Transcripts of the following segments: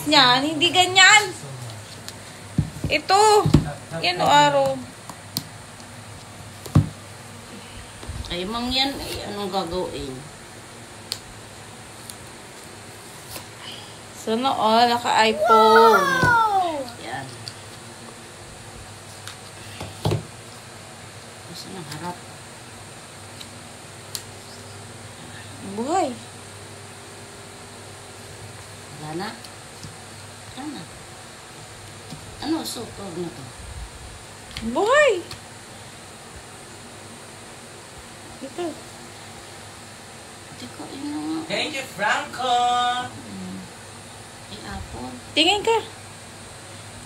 niyan. Hindi ganyan. Ito. Yan o, araw. Ay, mang yan. Ay, anong gagawin? Sana all, naka-iPhone. Wow! Yan. Saan ang harap? Buhay. Wala na. Wala na. Ano? Sukog na to. Buhay. Ito. Hindi ko ino. Thank you, Franco! Ay, apple. Tingin ka.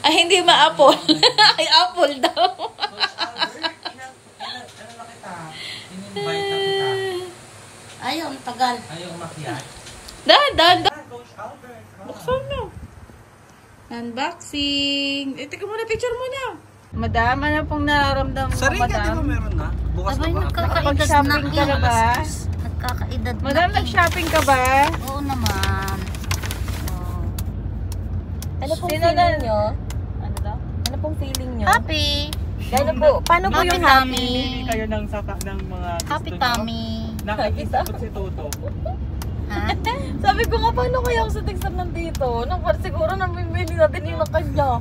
Ay, hindi ma-apple. Ay, apple daw. Coach Albert, ano na kita? In-invite na kita. Ayaw, ang tagal. Ayaw umakyat. Dan. Coach Albert. Buksan mo. Unboxing. Eh, tika muna, picture muna. Madam, ano pong nararamdaman mo, Sarili ka, di ba madam? meron na? Bukas Abay, na ba? Nakapag-shopping ka na ba? Nagkakaedad na. Madam, nag-shopping ka ba? Oo naman. Oh. Ano pong Sino feeling na- nyo? Ano daw? Ano pong feeling nyo? Happy. Paano po Happy yung tummy. Hindi kayo ng saka ng mga Happy tummy. Nakikisabot si Toto. Ha? Sabi ko nga, paano kaya ako sa text nandito? Nang siguro namimili natin yung nakanya.